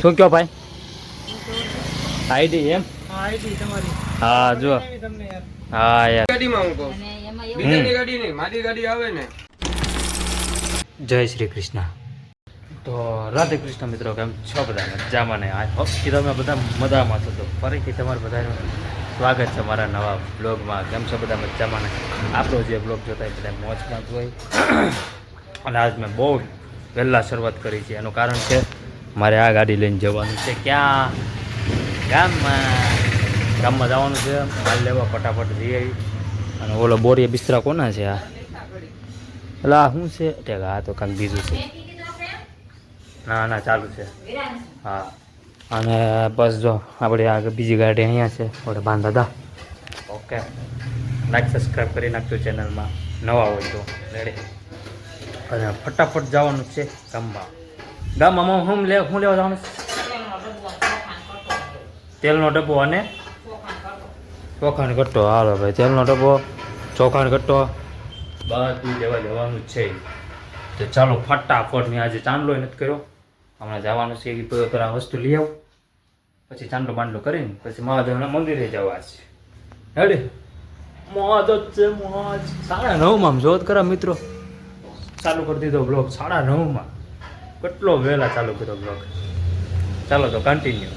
શું કયો ભાઈ? આઈડી એમ? હા જો હા યાર ગાડીમાં હું કહું બીજાની ગાડી નહીં, મારી ગાડી આવે ને. જય શ્રી કૃષ્ણ. તો રાધે કૃષ્ણ મિત્રો, કેમ છો બધા? મજામાં ને? આજ હોપથી તમે બધા મજામાં છો. તો ફરીથી તમારું બધાનું સ્વાગત છે મારા નવા બ્લોગમાં. કેમ છો બધા? મજામાં ને? આપણો જે બ્લોગ જોતા બધા મોજમાં જ હોય. અને આજ મેં બહુ વહેલા શરૂઆત કરી છે. એનું કારણ છે મારે આ ગાડી લઈને જવાનું છે. ક્યાં? ગામમાં જવાનું છે માલ લેવા. ફટાફટ જઈ આવી. અને ઓલો બોરીએ બિસ્તરા કોના છે? આ એટલે આ શું છે? ઠેક હા તો કાંઈક બીજું છે. ના ના ચાલુ છે. હા અને બસ જો આપણે આ બીજી ગાડી અહીંયા છે આપણે બાંધા. ઓકે, લાઈક સબસ્ક્રાઈબ કરી નાખજો ચેનલમાં નવા હોય તો. રેડી. અને ફટાફટ જવાનું છે ગામમાં. ગામમાં શું લેવા જવાનું? તેલનો ડબ્બો અને ચોખાનો કટ્ટો. હાલો ભાઈ, તેલનો ડબ્બો, ચોખાનો કટ્ટો બધું લેવા જવાનું છે. તો ચાલો ફટાફટ. મેં આજે ચાંદલો નથી કર્યો. હમણાં જવાનું છે એ પેલા વસ્તુ લઈ આવું, પછી ચાંદલો બાંડલો કરીને પછી મહાદેવના મંદિરે જવા છે. હેડે મોજ જ છે મોજ. 9:30 જોત કરા મિત્રો ચાલુ કરી દીધો બ્લોગ. 9:30 કેટલો વહેલા ચાલુ કર્યો બ્લોગ. ચાલો તો કન્ટિન્યુ.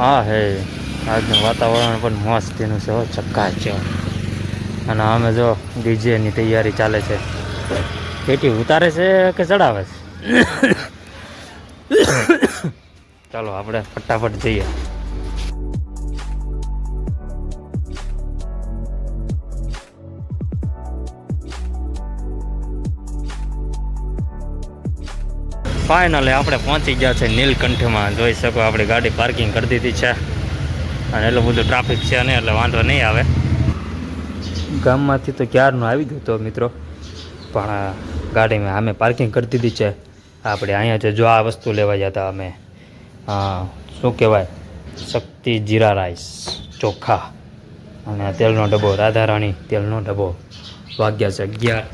હા હે આજનું વાતાવરણ પણ મસ્તીનું છે. ચક્કા છે. અને અમે જો ડીજેની તૈયારી ચાલે છે. પેટી ઉતારે છે કે ચડાવે છે? ચાલો આપણે ફટાફટ જઈએ. ફાઇનલી આપણે પહોંચી ગયા છે નીલકંઠમાં. જોઈ શકો આપણી ગાડી પાર્કિંગ કરી દીધી છે. અને એટલું બધું ટ્રાફિક છે ને એટલે વાંધો નહીં આવે. ગામમાંથી તો ક્યારનો આવી ગયો તો મિત્રો, પણ ગાડી મેં અમે પાર્કિંગ કરી દીધી છે. આપણે અહીંયા છે જો આ વસ્તુ લેવા ગયા હતા અમે. શું કહેવાય? શક્તિ જીરા રાઈસ ચોખા અને તેલનો ડબ્બો, રાધારાણી તેલનો ડબ્બો. વાગ્યા છે 11.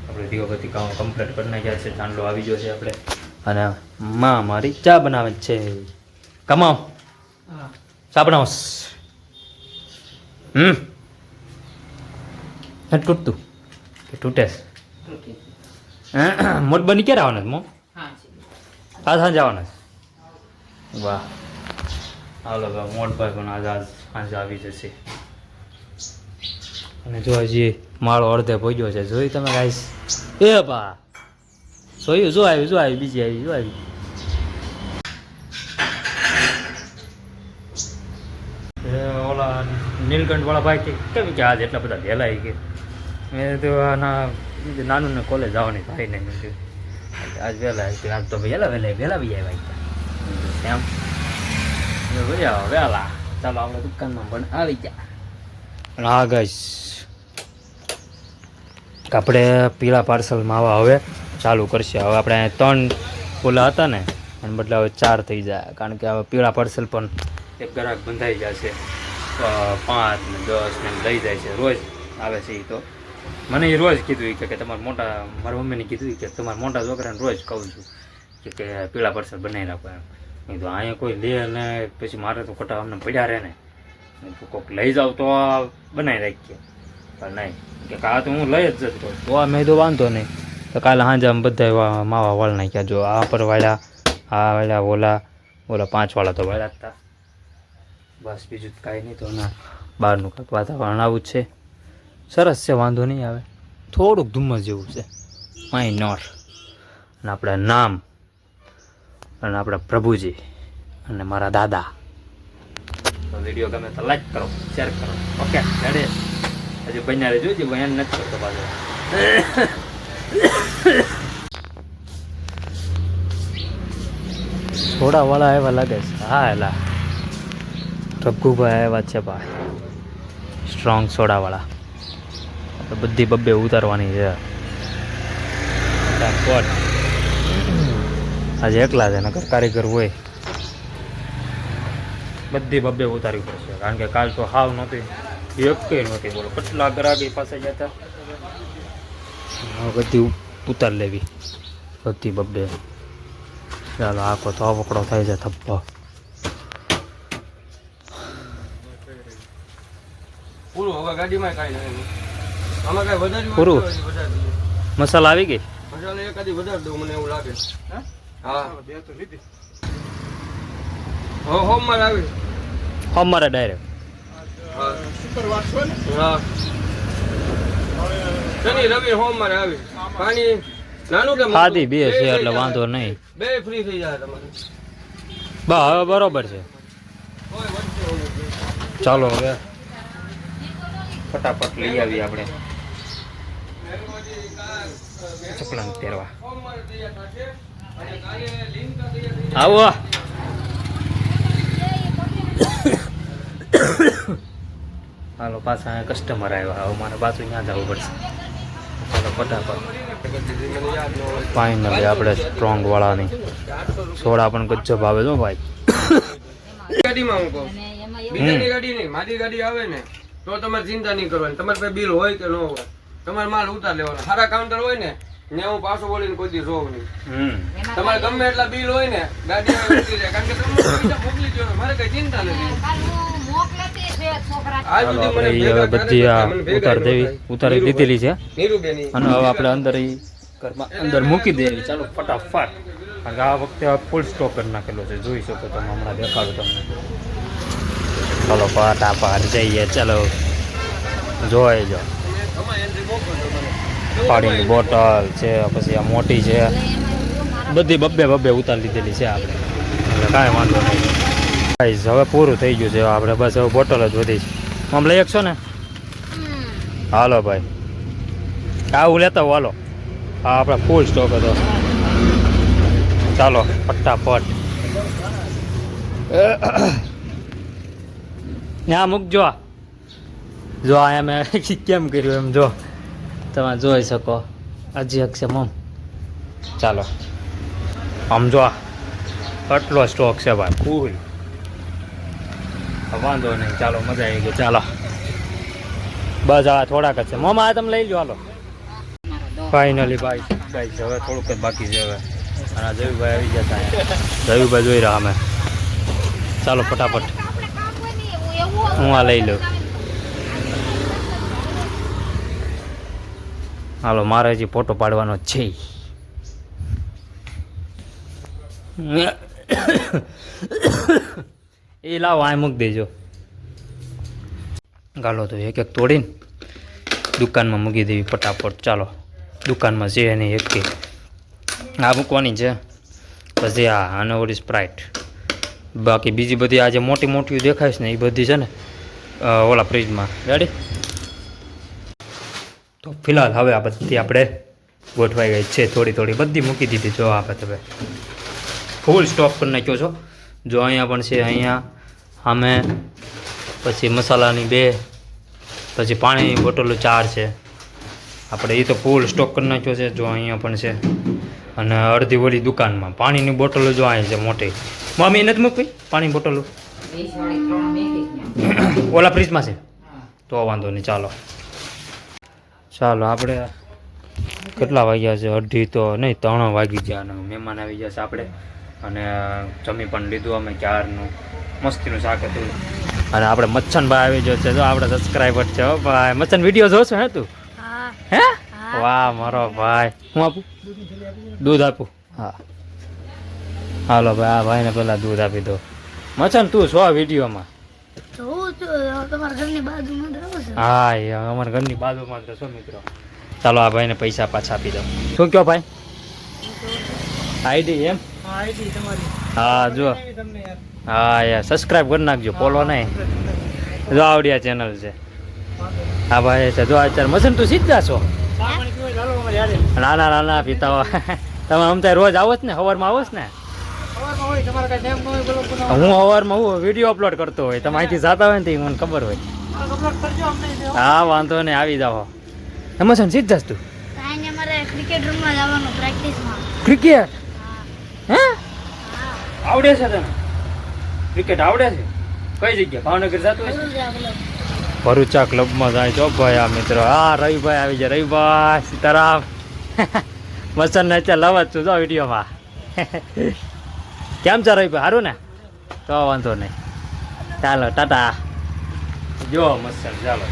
આપણે દીવાબત્તી કામ કમ્પ્લીટ કરી નાખ્યા છે. ચાંદલો આવી ગયો છે આપણે. અને માં મારી ચા બનાવે છે. કમાવ ચા બનાવશ. નથી તૂટતું કે તૂટે? મોટ બની ક્યારે આવવાના મો? સાંજે આવવાના છે. વાહ, હાલો ભાઈ મોટભાઈ પણ આજ સાંજે આવી જશે. અને જો હજી માળો અડધે પહોંચ્યો છે. જોઈ તમે ગાઈસ? એ બા જોયું? જો આવી બીજી આવી. જો આવી ઓલા નીલકંઠ વાળા ભાઈ કે કેમ કે આજ એટલા બધા વહેલા આવી કે? મેં તો નાનું ને કોલેજ જવાની ભાઈ ને આજ વહેલા આવી. આજ તો વહેલા બી આવ્યા એમ વહેલા. ચાલો આપણે દુકાનમાં પણ આવી ગયા. હા ગાઈસ, આપણે પીળા પાર્સલમાં આવા હવે ચાલુ કરશે. હવે આપણે 3 ઓલા હતા ને અને બદલે હવે 4 થઈ જાય. કારણ કે હવે પીળા પાર્સલ પણ એક ગ્રાહક બંધાઈ જશે. 5 ને 10 ને લઈ જાય છે. રોજ આવે છે. એ તો મને એ રોજ કીધું કે તમારા મોટા, મારા મમ્મીને કીધું કે તમારા મોટા છોકરાને રોજ કહું છું કે પીળા પાર્સલ બનાવી નાખો એમ. કીધું અહીંયા કોઈ લે ને પછી મારે તો ખોટા અમને પડ્યા રહે ને. કોઈક લઈ જાવ તો બનાવી રાખીએ. પણ નહીં કે કાં તો હું લઈ જ જતો તો મેં તો વાંધો નહીં. તો કાલે સાંજે આમ બધા માવા વાળ નાખ્યા. જો આ પર વાળ્યા, આ વાળ્યા, ઓલા 5 વાળા તો વાળ્યા હતા. બસ બીજું કાંઈ નહીં. તો ના બહારનું કાંઈક વાતાવરણ આવું જ છે. સરસ છે, વાંધો નહીં આવે. થોડુંક ધુમ્મસ જેવું છે. May not. અને આપણા નામ અને આપણા પ્રભુજી અને મારા દાદા. તો વિડીયો ગમે તો લાઈક કરો, શેર કરો. Okay ready? હજી બન્યા રહેજો. હજી બયાન નથી કરતો પાછો. સોડાવાળા એવા લાગે છે. હા એલા રઘુભાઈ આવ્યા છે ભાઈ, સ્ટ્રોંગ સોડાવાળા. બધી બબ્બે ઉતારવાની છે. આજે એકલા છે, નકર કારીગર હોય બધી બબ્બે ઉતારવી પડશે. કારણ કે કાલ તો હાવ નહોતી, એક નહોતી. બોલો કેટલા ગ્રાહકી પાસે જતા. બધી ઉતાર લેવી બધી બબ્બે. ચાલો આખો તો પકડો થાય છે થપ્પો. પૂરું હવે ગાડીમાં કાંઈ નહીં. આમાં કાંઈ વધારે પૂરું. વધારે દઈએ. મસાલા આવી ગઈ. મસાલા એકાદી વધારે દઉં મને એવું લાગે. હા હોમમાં આવી. અમારે ડાયરેક્ટ હા હા શનિ રવિ હોમમાં આવી. પાણી નાનું કે મોટું? ખાધી બે છે એટલે વાંધો નહીં. બે ફ્રી થઈ જાય તમારે. હવે બરોબર છે. કોઈ વચ્ચે હોવું જોઈએ. ચાલો હવે ફટાફટ લઈ આવીએ આપણે ચપલા પહેરવા. હોમમાં તૈયાર થશે અને કાલે લિંક તૈયાર થઈ આવો હાલો પાછા કસ્ટમર આવ્યા. હવે મારે પાછું ત્યાં જવું પડશે. ચાલો ફટાફટ મને યાદ ન હોય. ફાઇનલી આપણે સ્ટ્રોંગ વાળાની સોડા પણ ગજબ આવે છે ભાઈ. ગાડીમાં હું કહું બીજાની ગાડી નહીં, મારી ગાડી આવે ને તો તમારે ચિંતા નહીં કરવાની. તમારે પાસે બિલ હોય કે ન હોય, તમારે માલ ઉતાર લેવાનો. સારા કાઉન્ટર હોય ને ને હું પાછો બોલીને કોઈ દી જોઉં નહીં. તમારે ગમે એટલા બિલ હોય ને ગાડી ઉતરી જાય, કારણ કે તમે પૈસા મોકલી દો, મારે કઈ ચિંતા નથી. આજ ચાલો સુધી આપણે મને ઈ હવે ભેગા બધી આ મને ભેગા ઉતાર દેવી ઉતારી દીધેલી છે નીરુબેની. અને હવે આપણે અંદર ઈ ઘરમાં અંદર મૂકી દેવી. ચાલો ફટાફટ, કારણ કે આ વખતે ફૂલ સ્ટોક કરી નાખેલો છે, જોઈ શકો તમે. હમણાં દેખાડું તમને. ચાલો ફટાફટ જઈએ. ચાલો જોઈ જો આમાં entry મોકલો તો મને. પાણીની બોટલ છે, પછી આ મોટી છે, બધી બબ્બે ઉતારી લીધેલી છે આપણે, એટલે કાંઈ વાંધો નહીં. ગાઈઝ હવે પૂરું થઈ ગયું છે. આપણે બસ હવે બોટલ જ વધી છે. આમ લઈ શકશો ને? હાલો ભાઈ આવું લેતા હો, હાલો. હા આપણે ફૂલ સ્ટોક હતો. ચાલો ફટાફટ ત્યાં મૂકજો. જો આ મેં કેમ કર્યું એમ જો તમે જોઈ શકો. હજી અક્ષે મમ. ચાલો આમ જો આટલો સ્ટોક છે ભાઈ, ફૂલ. વાંધો નહીં, ચાલો મજા આવી ગઈ. ચાલો બસ આ થોડાક જ છે. મમ્મા આ તમે લઈ લો. હાલો ફાઇનલી ભાઈ ગાઈસ હવે થોડુંક જ બાકી છે હવે. અને આ જયુભાઈ આવી ગયા હતા. જયુભાઈ જોઈ રહ્યા અમે. ચાલો ફટાફટ હું આ લઈ લઉં. હાલો મારે હજી ફોટો પાડવાનો જ છે. એ લાવો આ મૂકી દેજો. ગાલો તો એક એક તોડીને દુકાનમાં મૂકી દેવી ફટાફટ. ચાલો દુકાનમાં છે નહીં એક આ મૂકવાની છે. પછી આ અને ઓલી સ્પ્રાઇટ. બાકી બીજી બધી આ જે મોટી મોટી દેખાય છે ને એ બધી છે ને ઓલા ફ્રીજમાં રેડી. તો ફિલહાલ હવે આ બધી આપણે ગોઠવાઈ ગઈ છે. થોડી થોડી બધી મૂકી દીધી. જો આપણે તમે ફૂલ સ્ટોક કરી નાખ્યો છો. જો અહીંયા પણ છે, અહીંયા અમે પછી મસાલાની 2, પછી પાણીની બોટલો 4 છે આપણે. એ તો ફૂલ સ્ટોક કરી નાખ્યો છે. જો અહીંયા પણ છે. અને અડધી ઓલી દુકાનમાં પાણીની બોટલો જો અહીં છે મોટી. મમ્મી નથી મૂકવી પાણીની બોટલો? ઓલા ફ્રીજમાં છે તો વાંધો નહીં. ચાલો આપણે કેટલા વાગ્યા છે? 2:30 તો નહીં 3 વાગી ગયા અને મહેમાન આવી ગયા છે આપણે. અને જમી પણ લીધું અમે ક્યારનું. મસ્તીનું શાક હતું. અને આપણે મચ્છનભાઈ આવી ગયો છે. જો આપણે સબસ્ક્રાઈબર છે હો ભાઈ. મચ્છન વિડીયો જોશો હે તું? હે વાહ મારો ભાઈ. હું આપું દૂધ આપું? હા હાલો ભાઈ આ ભાઈને પહેલાં દૂધ આપી દો. મચ્છન તું છો વિડીયોમાં? હા એ અમારા ઘરની બાજુમાં તો છો મિત્રો. ચાલો આ ભાઈને પૈસા પાછા આપી દો. શું કહો ભાઈ? આઈડી એમ? હા જો હા યાર સબસ્ક્રાઈબ કરી નાખજો. ફોલો નહીં જો આવડિયા ચેનલ છે. હા ભાઈ છે જો અત્યારે મસન તું સીધા છો? ના ના પીતા હો. તમે આમ ત્યાં રોજ આવો જ ને? સવારમાં આવો જ ને? હું સવારમાં હું વિડીયો અપલોડ કરતો હોય. તમે અહીંથી જતા હોય ને તો મને ખબર હોય. હા વાંધો નહીં આવી જાઓ. એમાં છે ને સીધા જ તું? ક્રિકેટ રમવા જવાનું પ્રેક્ટિસમાં. ક્રિકેટ હે આવડે છે તને? ક્રિકેટ આવડે છે? કઈ જગ્યા? ભાવનગર જતું હોય? ભરૂચા ક્લબમાં જાય છો ભાઈ આ મિત્રો. હા રવિભાઈ આવી જાય. રવિભાઈ સીતારામ. મસન ને અત્યારે લવ જ છું જો વિડીયોમાં. કેમ ચાલો સારું ને તો વાંધો નહીં ચાલો ટાટા જો મસ્ત ચાલો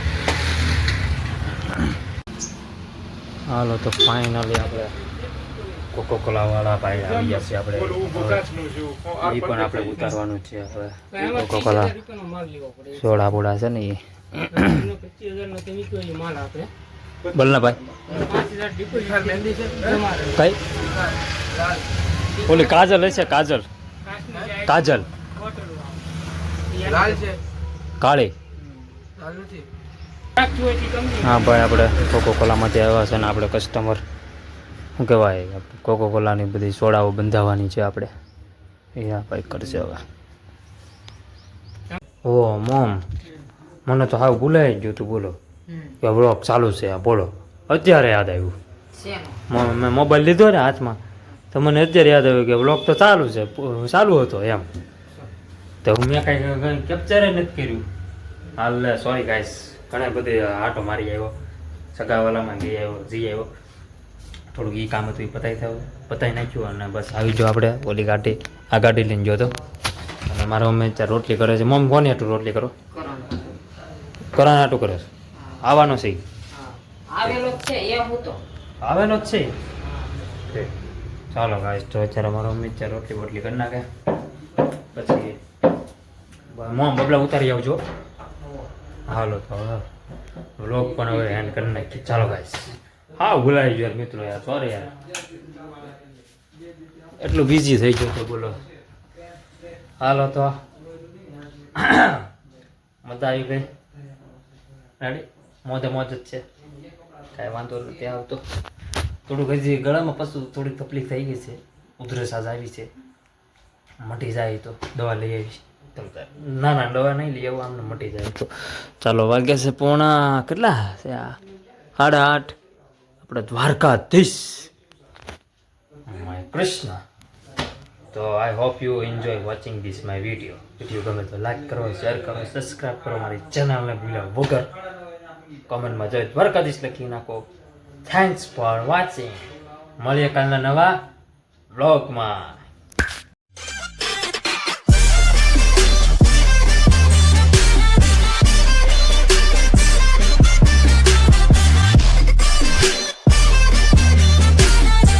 હાલો તો ફાઇનલી આપણે કોકો કોલા વાળા ભાઈ આવી ગયા છે આપણે એ પણ આપણે ઉતારવાનું છે હવે કોકો કોલા સોડા બોડા છે ને એ બોલ ને ભાઈ કઈ ઓલી કાજલ હશે કાજલ કાજલ લાલ છે કાળી લાલ નથી હા ભાઈ આપણે કોકો કોલામાંથી આવ્યા છે ને આપણે કસ્ટમર શું કહેવાય કોકો કોલાની બધી સોડાઓ બંધાવવાની છે આપણે એ આ ભાઈ કરશે હવે ઓ મોમ મને તો હાવ ભૂલાઈ જ ગયું તું બોલો કે બ્લોગ ચાલુ છે આ બોલો અત્યારે યાદ આવ્યું મેં મોબાઈલ લીધો ને હાથમાં તો મને અત્યારે યાદ આવ્યું કે બ્લોગ તો ચાલુ છે ચાલુ હતો એમ તો મેં કાંઈ કેપ્ચર નથી કર્યું હાલ સોરી ગાઈસ ઘણા બધી આટો મારી આવ્યો સગાવાલામાં ગઈ આવ્યો જી આવ્યો થોડુંક એ કામ હતું એ પતાવી નાખ્યું અને બસ આવી જો આપણે ઓલી ગાડી આ ગાડી લઈને જો તો અને મારો મમ્મી ત્યાં રોટલી કરે છે મમ્મી કોની હાટું રોટલી કરો કરાના હાટું કરે છે આવવાનો છે આવેલો જ છે ચાલો ગાઈસ તો અત્યારે મારો મમ્મી ત્યાં રોટલી બોટલી કરી નાખે પછી મોમ બબલા ઉતારી આવજો હાલો તો હવે વ્લોગ પણ હવે એન્ડ કરી નાખીએ ચાલો ગાઈસ હા ભૂલાઈ ગયો યાર મિત્રો યાર સોરી યાર એટલું બિઝી થઈ ગયો તો બોલો હાલો તો મજા આવી ગઈ રેડી મોજે મોજ જ છે કાંઈ વાંધો નથી આવતો થોડુંક હજી ગળામાં પાછું થોડીક તકલીફ થઈ ગઈ છે ઉધરસ આજ આવી છે મટી જાય તો દવા લઈ આવી ના ના દવા નહીં લઈ આવું આમને મટી જાય તો ચાલો વાગ્યા છે પોણા કેટલા છે આ 8:30 આપણે દ્વારકાધીશ માય કૃષ્ણ તો I hope you enjoy watching this my video ગમે તો લાઈક કરો શેર કરો સબસ્ક્રાઈબ કરો મારી ચેનલને ભૂલ્યા વગર કોમેન્ટમાં જય દ્વારકાધીશ લખી નાખો થેન્ક્સ ફોર વોચિંગ મળીએ કાલના નવા બ્લોગમાં